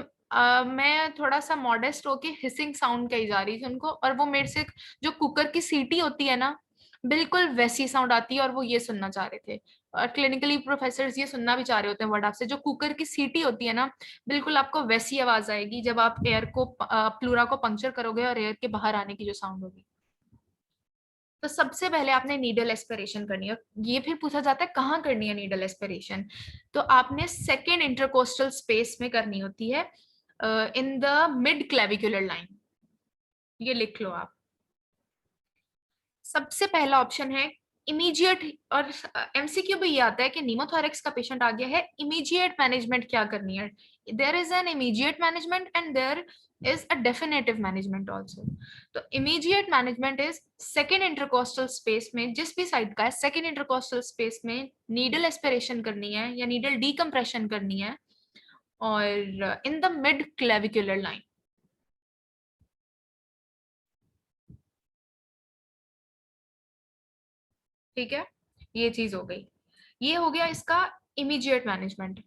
मैं थोड़ा सा मॉडेस्ट होके हिसिंग साउंड कही जा रही थी उनको, और वो मेरे से जो कुकर की सीटी होती है ना, बिल्कुल वैसी साउंड आती है, और वो ये सुनना चाह रहे थे। और क्लिनिकली प्रोफेसर ये सुनना भी चाह रहे होते हैं वर्ड आपसे, जो कुकर की सीटी होती है ना, बिल्कुल आपको वैसी आवाज आएगी जब आप एयर को प्लूरा को पंक्चर करोगे, और एयर के बाहर आने की जो साउंड होगी। तो सबसे पहले आपने नीडल एस्पिरेशन करनी है। ये फिर पूछा जाता है कहाँ करनी है नीडल एस्पिरेशन, तो आपने सेकेंड इंटरकोस्टल स्पेस में करनी होती है, इन द मिड क्लेविकुलर लाइन। ये लिख लो आप। सबसे पहला ऑप्शन है इमीडिएट। और एमसीक्यू भी ये आता है कि नीमोथोरेक्स का पेशेंट आ गया है, इमीडिएट मैनेजमेंट क्या करनी है? There is an immediate management and there is a definitive management also. तो immediate management is second intercostal space में, जिस भी साइड का है, सेकेंड इंटरकोस्टल स्पेस में नीडल एस्पिरेशन करनी है या नीडल डीकम्प्रेशन करनी है, और in the mid clavicular line, ठीक है। ये चीज हो गई। ये हो गया इसका इमीडिएट मैनेजमेंट।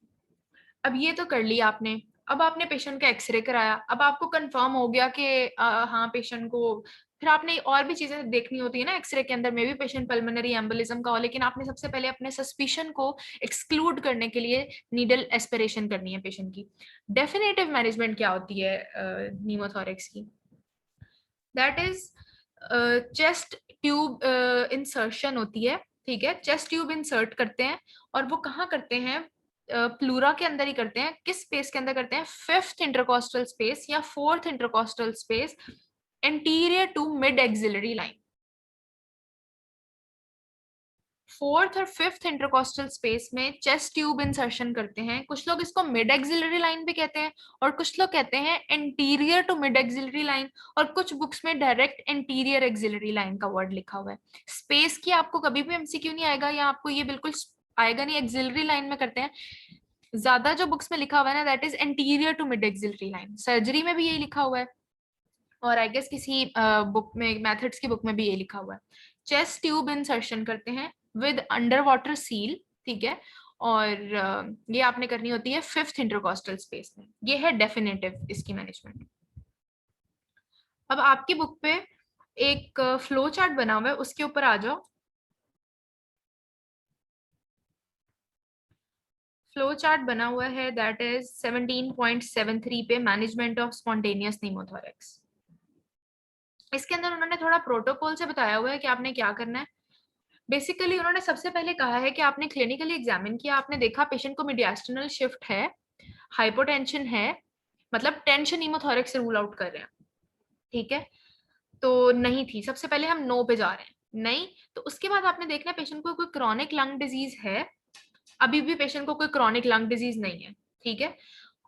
अब ये तो कर लिया आपने। अब आपने पेशेंट का एक्सरे कराया, अब आपको कंफर्म हो गया कि हाँ पेशेंट को, फिर आपने और भी चीजें देखनी होती है ना एक्सरे के अंदर में भी पेशेंट पल्मोनरी एम्बोलिज्म का हो, लेकिन आपने सबसे पहले अपने सस्पिशन को एक्सक्लूड करने के लिए नीडल एस्पिरेशन करनी है पेशेंट की। डेफिनेटिव मैनेजमेंट क्या होती है न्यूमोथोरैक्स की? That is chest tube insertion होती है, ठीक है, चेस्ट ट्यूब इंसर्ट करते हैं, और वो कहाँ करते हैं? प्लूरा के अंदर ही करते हैं। किस स्पेस के अंदर करते हैं? फिफ्थ इंटरकोस्टल स्पेस या fourth intercostal space, anterior to mid axillary line. Fourth और फिफ्थ इंटरकोस्टल स्पेस में चेस्ट ट्यूब इंसर्शन करते हैं। कुछ लोग इसको मिड एक्सिलरी लाइन भी कहते हैं, और कुछ लोग कहते हैं anterior to mid axillary line, और कुछ बुक्स में डायरेक्ट एंटीरियर एक्सिलरी लाइन का वर्ड लिखा हुआ है। स्पेस की आपको कभी भी एमसीक्यू नहीं आएगा, या आपको ये बिल्कुल आएगा नहीं, एक्सिलरी लाइन में करते हैं। ज्यादा जो बुक्स में लिखा हुआ है ना, that is anterior to mid axillary line. Surgery में भी यही लिखा हुआ है, और आई गेस किसी बुक में, मेथड्स की बुक में भी ये लिखा हुआ है। चेस्ट ट्यूब इंसर्शन करते हैं विद अंडर वाटर सील, ठीक है, और ये आपने करनी होती है फिफ्थ इंटरकोस्टल स्पेस में। ये है डेफिनेटिव इसकी मैनेजमेंट। अब आपकी बुक पे एक फ्लो चार्ट बना हुआ है, उसके ऊपर आ जाओ। फ्लो चार्ट बना हुआ है, दैट इज 17.73 पे, मैनेजमेंट ऑफ स्पॉन्टेनियस न्यूमोथोरैक्स। इसके अंदर उन्होंने थोड़ा प्रोटोकॉल से बताया हुआ है कि आपने क्या करना है। बेसिकली उन्होंने सबसे पहले कहा है कि आपने क्लिनिकली एग्जामिन किया, आपने देखा पेशेंट को मीडियास्टिनल शिफ्ट है, हाइपोटेंशन है, मतलब टेंशन न्यूमोथोरैक्स से रूल आउट कर रहे हैं, ठीक है, तो नहीं थी, सबसे पहले हम नो पे जा रहे हैं, नहीं। तो उसके बाद आपने देखना है पेशेंट को कोई क्रॉनिक लंग डिजीज है, अभी भी पेशेंट को कोई क्रॉनिक लंग डिजीज नहीं है, ठीक है।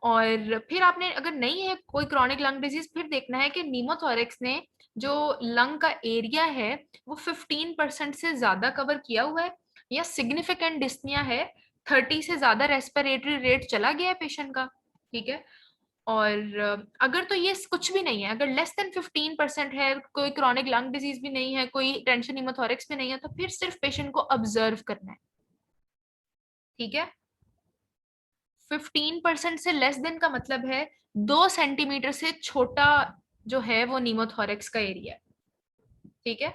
और फिर आपने अगर नहीं है कोई क्रॉनिक लंग डिजीज, फिर देखना है कि न्यूमोथोरैक्स ने जो लंग का एरिया है वो 15% से ज्यादा कवर किया हुआ है, या सिग्निफिकेंट डिस्निया है, 30 से ज्यादा रेस्पिरेटरी रेट चला गया है पेशेंट का, ठीक है। और अगर तो ये कुछ भी नहीं है, अगर लेस देन 15% है, कोई क्रॉनिक लंग डिजीज भी नहीं है, कोई टेंशन न्यूमोथोरैक्स भी नहीं है, तो फिर सिर्फ पेशेंट को ऑब्जर्व करना है, ठीक है। 15% से लेस देन का मतलब है 2 सेंटीमीटर से छोटा जो है वो नीमोथोरैक्स का एरिया है, ठीक है।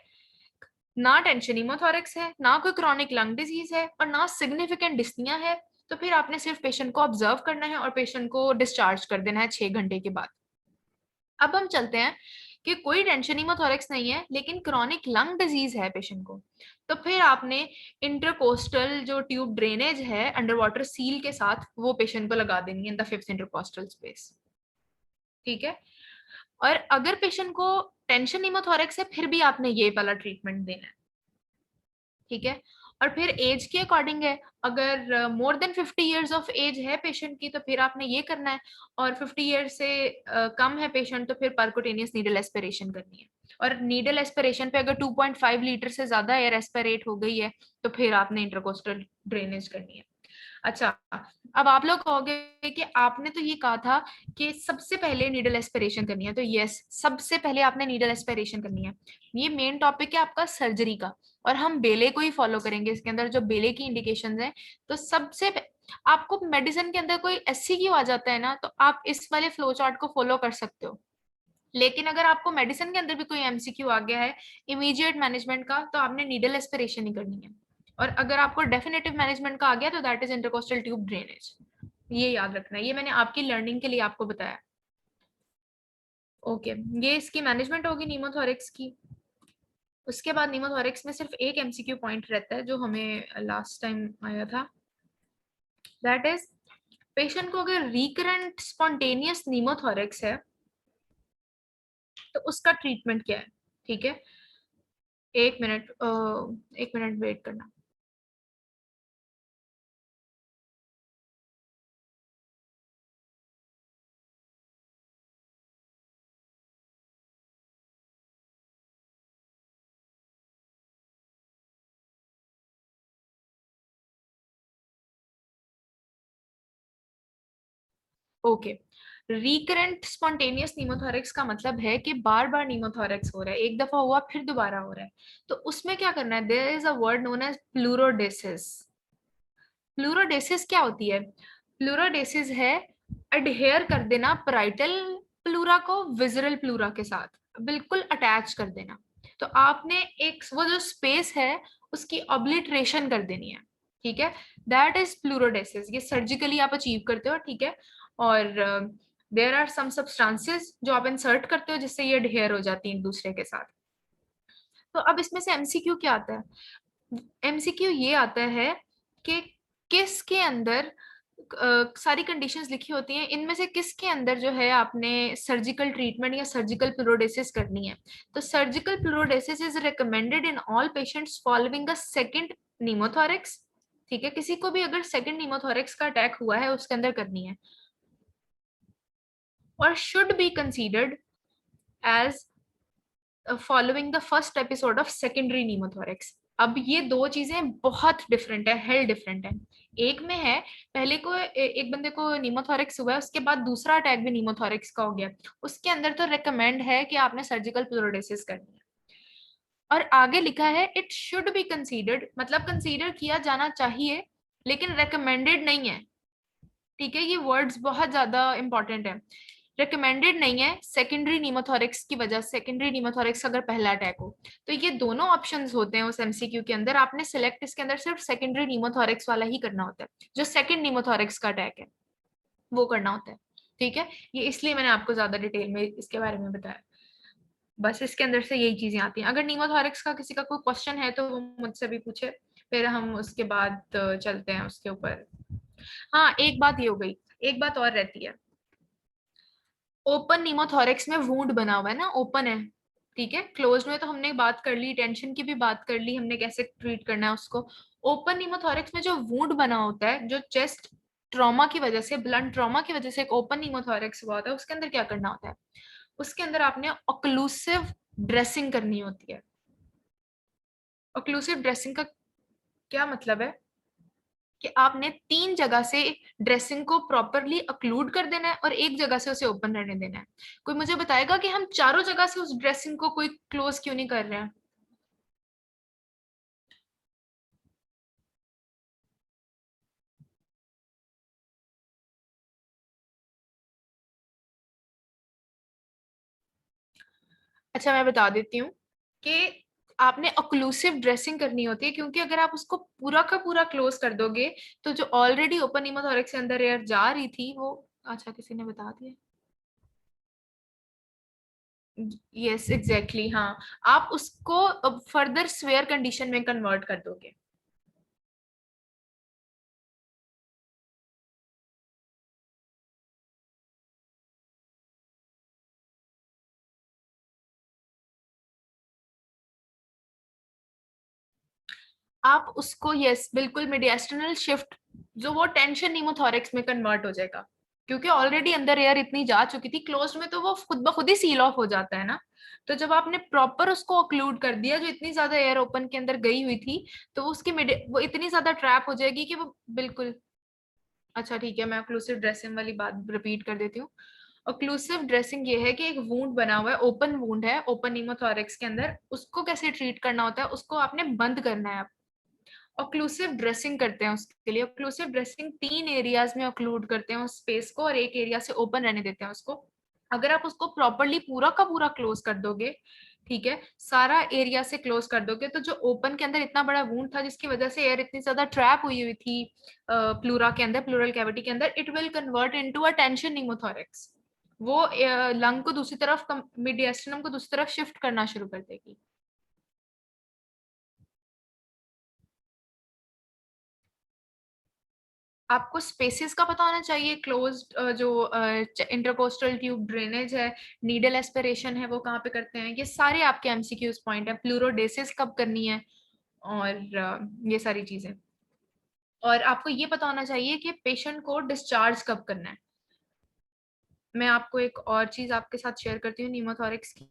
ना टेंशन नीमोथोरैक्स है, ना कोई क्रॉनिक लंग डिजीज है, और ना सिग्निफिकेंट डिस्निया है, तो फिर आपने सिर्फ पेशेंट को ऑब्जर्व करना है और पेशेंट को डिस्चार्ज कर देना है 6 घंटे के बाद। अब हम चलते हैं कि कोई टेंशन नीमोथोरैक्स नहीं है लेकिन क्रॉनिक लंग डिजीज है पेशेंट को, तो फिर आपने इंटरकोस्टल जो ट्यूब ड्रेनेज है अंडर वाटर सील के साथ वो पेशेंट को लगा देनी है in the fifth intercostal space, ठीक है। और अगर पेशेंट को टेंशन नीमोथोरैक्स है फिर भी आपने ये वाला ट्रीटमेंट देना है, ठीक है। और फिर एज के अकॉर्डिंग है, अगर more than 50 years of age है पेशेंट की तो फिर आपने ये करना है, और 50 years से कम है पेशेंट तो फिर परक्यूटेनियस नीडल एस्पिरेशन करनी है। और नीडल एस्पिरेशन पे अगर 2.5 लीटर से ज्यादा एयर एस्पिरेट हो गई है तो फिर आपने इंटरकोस्टल ड्रेनेज करनी है। अच्छा, अब आप लोग कहोगे कि आपने तो ये कहा था कि सबसे पहले नीडल एस्पिरेशन करनी है, तो यस, सबसे पहले आपने नीडल एस्पिरेशन करनी है। ये मेन टॉपिक है आपका सर्जरी का, और हम बेले को ही फॉलो करेंगे इसके अंदर, जो बेले की इंडिकेशंस हैं। तो आपको मेडिसिन के अंदर कोई एससीक्यू आ जाता है ना, तो आप इस वाले फ्लो चार्ट को फॉलो कर सकते हो। लेकिन अगर आपको मेडिसिन के अंदर भी कोई एमसीक्यू आ गया है इमीडिएट मैनेजमेंट का, तो आपने नीडल एस्पिरेशन ही करनी है। और अगर आपको डेफिनेटिव मैनेजमेंट का आ गया तो that is intercostal tube drainage. ये याद रखना है, ये मैंने आपकी लर्निंग के लिए आपको बताया। ओके, ये इसकी मैनेजमेंट होगी नीमोथोरैक्स की। उसके बाद नीमोथोरैक्स में सिर्फ एक एमसीक्यू पॉइंट रहता है जो हमें लास्ट टाइम आया था, दैट इज पेशेंट को अगर रिकरेंट स्पॉन्टेनियस नीमोथोरैक्स है तो उसका ट्रीटमेंट क्या है, ठीक है। 1 मिनट, 1 मिनट वेट करना। ओके, रिकरेंट स्पॉन्टेनियस नीमोथोरैक्स का मतलब है कि बार बार नीमोथोरैक्स हो रहा है, एक दफा हुआ फिर दोबारा हो रहा है। तो उसमें क्या करना है, there is a word known as pleurodesis, pleurodesis क्या होती है? प्लूरोडेसिस है अडहेयर कर देना पैराइटल प्लूरा को विजरल प्लूरा के साथ, बिल्कुल अटैच कर देना। तो आपने एक वो जो स्पेस है उसकी ऑब्लिटरेशन कर देनी है, ठीक है। दैट इज प्लूरोडेसिस, ये सर्जिकली आप अचीव करते हो, ठीक है। और देयर आर सम सब्सटेंसेस जो आप इंसर्ट करते हो जिससे ये अडहेयर हो जाती है एक दूसरे के साथ। तो अब इसमें से एमसीक्यू क्या आता है? एमसीक्यू ये आता है कि किसके अंदर सारी कंडीशंस लिखी होती हैं, इनमें से किसके अंदर जो है आपने सर्जिकल ट्रीटमेंट या सर्जिकल प्लूरोडेसिस करनी है। तो surgical pleurodesis is recommended in all patients following a second pneumothorax, ठीक है। किसी को भी अगर सेकंड नीमोथोरेक्स का अटैक हुआ है उसके अंदर करनी है, और should be considered as following the first episode of secondary pneumothorax. अब ये दो चीजें बहुत डिफरेंट है, हेल डिफरेंट है। एक में है पहले को एक बंदे को नीमोथोरेक्स हुआ है, उसके बाद दूसरा अटैक भी नीमोथोरेक्स का हो गया, उसके अंदर तो रिकमेंड है कि आपने सर्जिकल प्लूरोडेसिस करनी है। और आगे लिखा है इट शुड बी कंसीडर्ड, मतलब कंसीडर किया जाना चाहिए लेकिन रिकमेंडेड नहीं है, ठीक है। ये वर्ड्स बहुत ज्यादा इंपॉर्टेंट है। रिकमेंडेड नहीं है सेकेंडरी नीमोथोरिक्स की वजह से, सेकेंडरी नीमोथोरिक्स अगर पहला अटैक हो तो ये दोनों ऑप्शंस होते हैं उस एमसीक्यू के अंदर, आपने सिलेक्ट इसके अंदर सिर्फ सेकेंडरी नीमोथोरिक्स वाला ही करना होता है, जो सेकेंड नीमोथोरिक्स का अटैक है वो करना होता है, ठीक है। ये इसलिए मैंने आपको ज्यादा डिटेल में इसके बारे में बताया, बस इसके अंदर से यही चीजें आती हैं। अगर नीमोथोरिक्स का किसी का कोई क्वेश्चन है तो वो मुझसे भी पूछे, फिर हम उसके बाद चलते हैं उसके ऊपर। हाँ एक बात ये हो गई, एक बात और रहती है, ओपन नीमोथोरेक्स में वूंड बना हुआ है ना, ओपन है, ठीक है। क्लोज में तो हमने बात कर ली, टेंशन की भी बात कर ली हमने, कैसे ट्रीट करना है उसको। ओपन नीमोथोरेक्स में जो वूंड बना होता है, जो चेस्ट ट्रॉमा की वजह से, ब्लड ट्रॉमा की वजह से एक ओपन नीमोथोरेक्स हुआ होता है, उसके अंदर क्या करना होता है? उसके अंदर आपने ऑक्लूसिव ड्रेसिंग करनी होती है। ऑक्लूसिव ड्रेसिंग का क्या मतलब है? कि आपने तीन जगह से ड्रेसिंग को प्रॉपरली अक्लूड कर देना है और एक जगह से उसे ओपन रहने देना है। कोई मुझे बताएगा कि हम चारों जगह से उस ड्रेसिंग को कोई क्लोज क्यों नहीं कर रहे हैं? अच्छा मैं बता देती हूँ कि आपने ऑक्लूसिव ड्रेसिंग करनी होती है, क्योंकि अगर आप उसको पूरा का पूरा क्लोज कर दोगे तो जो ऑलरेडी ओपन नीमोथोरेक्स के अंदर एयर जा रही थी वो, अच्छा किसी ने बता दिया, यस एग्जैक्टली हाँ, आप उसको फर्दर स्वेयर कंडीशन में कन्वर्ट कर दोगे। आप उसको यस बिल्कुल मीडियास्टिनल शिफ्ट, जो वो टेंशन नीमोथोरेक्स में कन्वर्ट हो जाएगा, क्योंकि ऑलरेडी अंदर एयर इतनी जा चुकी थी, क्लोज्ड में तो वो खुद ब खुद ही सील ऑफ हो जाता है ना। तो जब आपने प्रॉपर उसको ऑक्लूड कर दिया, जो इतनी ज्यादा एयर ओपन के अंदर गई हुई थी, तो वो इतनी ज्यादा ट्रैप हो जाएगी कि वो बिल्कुल। अच्छा ठीक है, मैं ऑक्लूसिव ड्रेसिंग वाली बात रिपीट कर देती हूँ। ऑक्लूसिव ड्रेसिंग ये है कि एक वूंड बना हुआ है, ओपन वूंड है ओपन नीमोथोरेक्स के अंदर, उसको कैसे ट्रीट करना होता है, उसको आपने बंद करना है। ऑक्लूसिव ड्रेसिंग करते हैं उसके लिए, ऑक्लूसिव ड्रेसिंग तीन एरियाज में ऑक्लूड करते हैं उस स्पेस को और एक एरिया से ओपन रहने देते हैं उसको। अगर आप उसको प्रॉपरली पूरा का पूरा क्लोज कर दोगे, ठीक है, सारा एरिया से क्लोज कर दोगे, तो जो ओपन के अंदर इतना बड़ा वूंड था जिसकी वजह से एयर इतनी ज्यादा ट्रैप हुई हुई थी प्लूरा के अंदर, प्लूरल कैविटी के अंदर, it will convert into a tension pneumothorax. वो लंग को दूसरी तरफ, मीडियस्टिनम को दूसरी तरफ शिफ्ट करना शुरू कर देगी। आपको स्पेसिस का पता होना चाहिए, क्लोज्ड जो इंटरकोस्टल ट्यूब ड्रेनेज है, नीडल एस्पिरेशन है, वो कहाँ पे करते हैं, ये सारे आपके एमसीक्यूज पॉइंट है। प्लूरोडेसिस कब करनी है और ये सारी चीजें। और आपको ये पता होना चाहिए कि पेशेंट को डिस्चार्ज कब करना है। मैं आपको एक और चीज आपके साथ शेयर करती हूँ न्यूमोथोरिक्स की।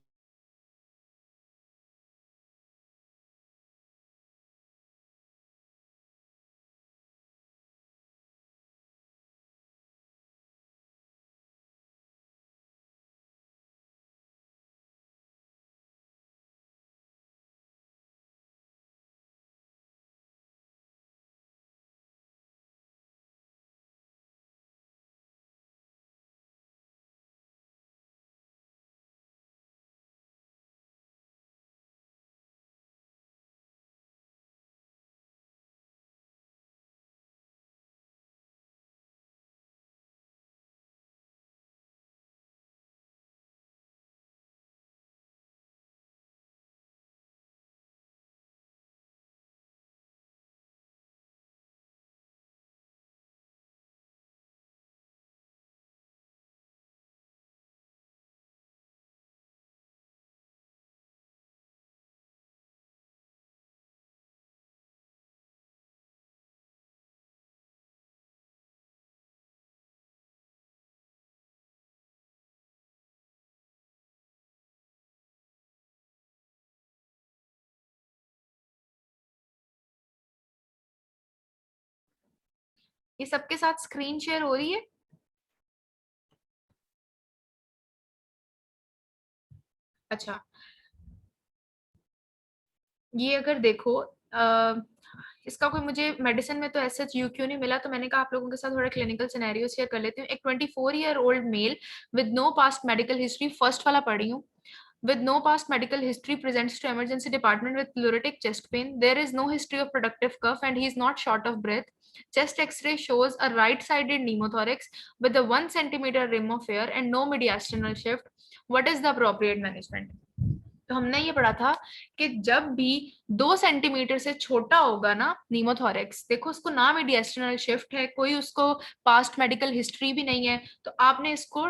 ये सबके साथ स्क्रीन शेयर हो रही है? अच्छा, ये अगर देखो इसका कोई मुझे मेडिसिन में तो ऐसा यू क्यों नहीं मिला, तो मैंने कहा आप लोगों के साथ थोड़ा क्लिनिकल सिनेरियो शेयर कर लेती हूँ। एक 24 year old male with no past medical history, first वाला पढ़ी हूँ। With no past medical history, presents to emergency department with pleuritic chest pain. There is no history of productive cough and he is not short of breath. Chest X-ray shows a right-sided pneumothorax with a 1 centimeter rim of air and no mediastinal shift. What is the appropriate management? तो हमने ये पढ़ा था कि जब भी 2 centimetre से छोटा होगा ना नीमोथोरेक्स, देखो उसको ना मीडियस्टिनल शिफ्ट है, कोई उसको पास्ट मेडिकल हिस्ट्री भी नहीं है, तो आपने इसको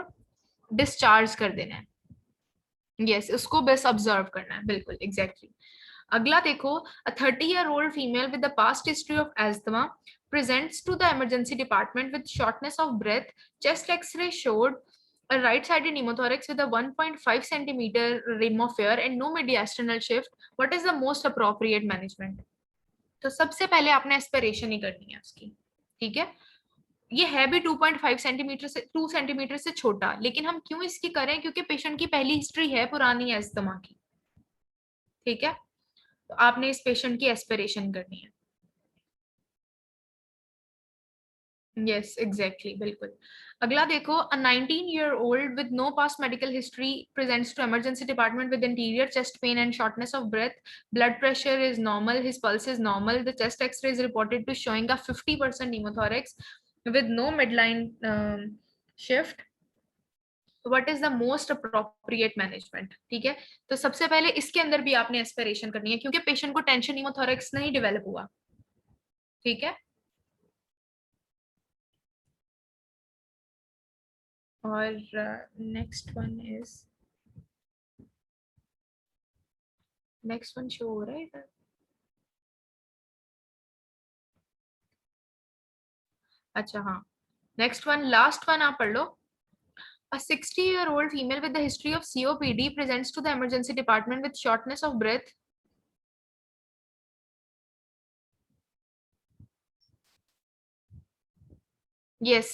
डिस्चार्ज कर देना है। यस, उसको बस ऑब्जर्व करना है, बिल्कुल एग्जैक्टली। अगला देखो, अ 30-year-old female with the past history of asthma presents to the emergency department with shortness of breath. Chest X-ray showed a right-sided pneumothorax with a 1.5 centimeter rim of air and no mediastinal shift. What is the most appropriate management? तो सबसे पहले आपने aspiration ही करनी है उसकी, ठीक है। ये है भी 2.5 सेंटीमीटर से 2 सेंटीमीटर से छोटा, लेकिन हम क्यों इसकी करें? क्योंकि पेशेंट की पहली हिस्ट्री है पुरानी अस्थमा की, ठीक है। तो आपने इस पेशेंट की एस्पिरेशन करनी है। यस एग्जैक्टली, बिल्कुल। अगला देखो, अ 19-year-old with no past medical history presents to emergency department with interior chest pain and shortness of breath. Blood pressure is normal, his pulse is normal, the chest x-ray is reported to showing a 50% pneumothorax with no midline shift. What is the most appropriate management, ठीक है। तो सबसे पहले इसके अंदर भी आपने aspiration करनी है, क्योंकि पेशेंट को टेंशन न्यूमोथोरैक्स नहीं डेवलप हुआ, ठीक है। और नेक्स्ट वन शो हो रहा है इधर। अच्छा हाँ, नेक्स्ट वन, लास्ट वन आप पढ़ लो। A 60-year-old female with the history of COPD presents to the emergency department with shortness of breath. Yes.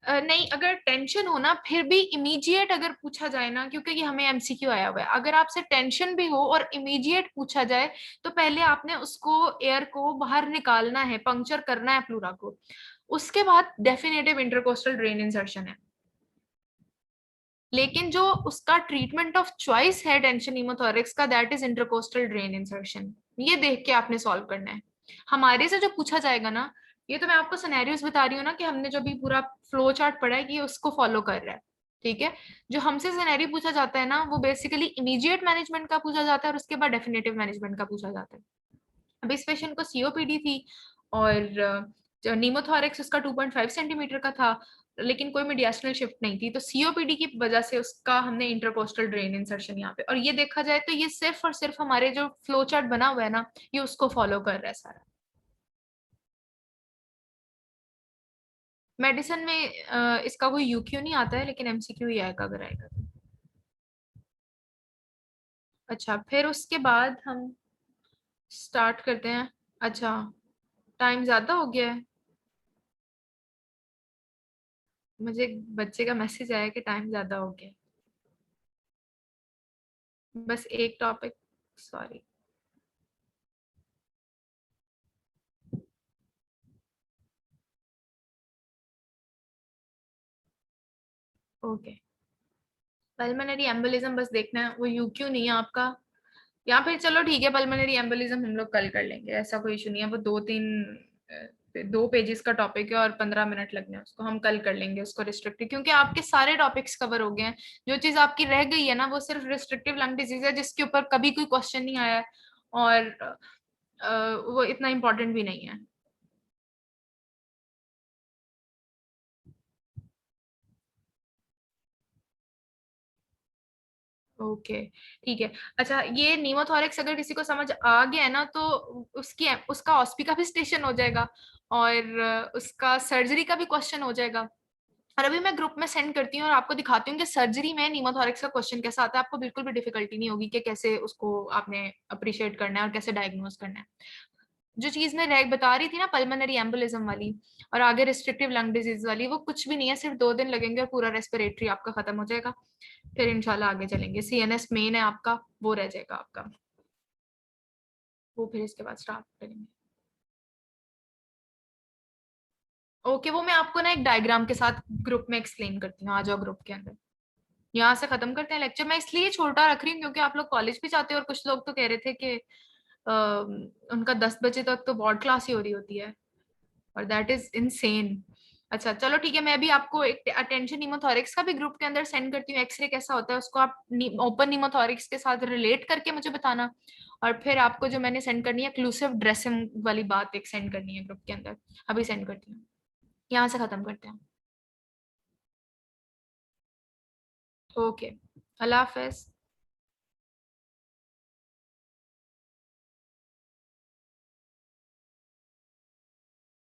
नहीं, अगर टेंशन हो ना फिर भी इमीडिएट अगर पूछा जाए ना, क्योंकि ये हमें एमसीक्यू आया हुआ है, अगर आपसे टेंशन भी हो और इमीडिएट पूछा जाए तो पहले आपने उसको एयर को बाहर निकालना है, पंक्चर करना है प्लूरा को, उसके बाद डेफिनेटिव इंटरकोस्टल ड्रेन इंसर्शन है। लेकिन जो उसका ट्रीटमेंट ऑफ चॉइस है टेंशन नीमोथोरिक्स का, that is intercostal drain insertion. ये देख के आपने सॉल्व करना है। हमारे से जो पूछा जाएगा ना, ये तो मैं आपको सिनेरियोस बता रही हूँ ना कि हमने जो भी पूरा फ्लो चार्ट पढ़ा है कि उसको फॉलो कर रहा है, ठीक है। जो हमसे सिनेरियो पूछा जाता है ना, वो बेसिकली इमीडिएट मैनेजमेंट का पूछा जाता है और उसके बाद डेफिनेटिव मैनेजमेंट का पूछा जाता है। अब इस पेशेंट को सीओपीडी थी और नीमोथोरिक्स उसका 2.5 सेंटीमीटर का था, लेकिन कोई मीडियास्टिनल शिफ्ट नहीं थी, तो सीओपीडी की वजह से उसका हमने इंटरकोस्टल ड्रेन इंसर्शन यहाँ पे, और ये देखा जाए तो ये सिर्फ और सिर्फ हमारे जो फ्लो चार्ट बना हुआ है ना, ये उसको फॉलो कर रहा है सारा। मेडिसिन में इसका कोई यूक्यू नहीं आता है, लेकिन एमसीक्यू ही आएगा अगर आएगा तो। अच्छा, फिर उसके बाद हम स्टार्ट करते हैं। अच्छा, टाइम ज्यादा हो गया है। मुझे एक बच्चे का मैसेज आया कि टाइम ज्यादा हो गया है। बस एक topic, sorry. Okay, pulmonary embolism बस देखना है, वो यूक्यू नहीं है आपका। या फिर चलो ठीक है, पल्मोनरी एम्बोलिज्म हम लोग कल कर लेंगे, ऐसा कोई इशू नहीं है। वो 2 पेजेस का टॉपिक है और 15 मिनट लगने हैं उसको, हम कल कर लेंगे उसको रिस्ट्रिक्टिव, क्योंकि आपके सारे टॉपिक्स कवर हो गए हैं। जो चीज आपकी रह गई है ना, वो सिर्फ रिस्ट्रिक्टिव लंग डिजीज है, जिसके ऊपर कभी कोई क्वेश्चन नहीं आया है, और वो इतना इंपॉर्टेंट भी नहीं है। ओके, ठीक है। अच्छा, ये नीमोथोरिक्स अगर किसी को समझ आ गया है ना, तो उसकी उसका ऑस्पी का भी स्टेशन हो जाएगा, और उसका सर्जरी का भी क्वेश्चन हो जाएगा। और अभी मैं ग्रुप में सेंड करती हूँ और आपको दिखाती हूँ कि सर्जरी में नीमोथोरिक्स का क्वेश्चन कैसा आता है। आपको बिल्कुल भी डिफिकल्टी नहीं होगी कि कैसे उसको आपने अप्रिशिएट करना है और कैसे डायग्नोज करना है। जो चीज मैं बता रही थी ना पल्मोनरी एम्बोलिज्म वाली और आगे रिस्ट्रिक्टिव लंग डिजीज वाली, वो कुछ भी नहीं है, सिर्फ 2 दिन लगेंगे और पूरा रेस्पिरेटरी आपका खत्म हो जाएगा। फिर इंशाल्लाह आगे चलेंगे। सीएनएस मेन है आपका, वो रह जाएगा आपका, वो फिर इसके बाद स्टार्ट करेंगे। ओके, वो मैं आपको ना एक डायग्राम के साथ ग्रुप में एक्सप्लेन करती हूँ, आ जाओ ग्रुप के अंदर। यहाँ से खत्म करते हैं लेक्चर। मैं इसलिए छोटा रख रही हूँ क्योंकि आप लोग कॉलेज भी जाते हो, और कुछ लोग तो कह रहे थे कि उनका 10 बजे तक तो बोर्ड क्लास ही हो रही होती है, और दैट इज इनसेन। अच्छा चलो ठीक है, मैं भी आपको एक अटेंशन न्यूमोथोरिक्स का भी ग्रुप के अंदर सेंड करती हूँ। एक्सरे कैसा होता है उसको आप ओपन न्यूमोथोरिक्स के साथ रिलेट करके मुझे बताना। और फिर आपको जो मैंने सेंड करनी है क्लूसिव ड्रेसिंग वाली बात एक सेंड करनी है ग्रुप के अंदर, अभी सेंड करती हूँ। यहाँ से खत्म करते हैं। ओके, अल्लाह हाफिज।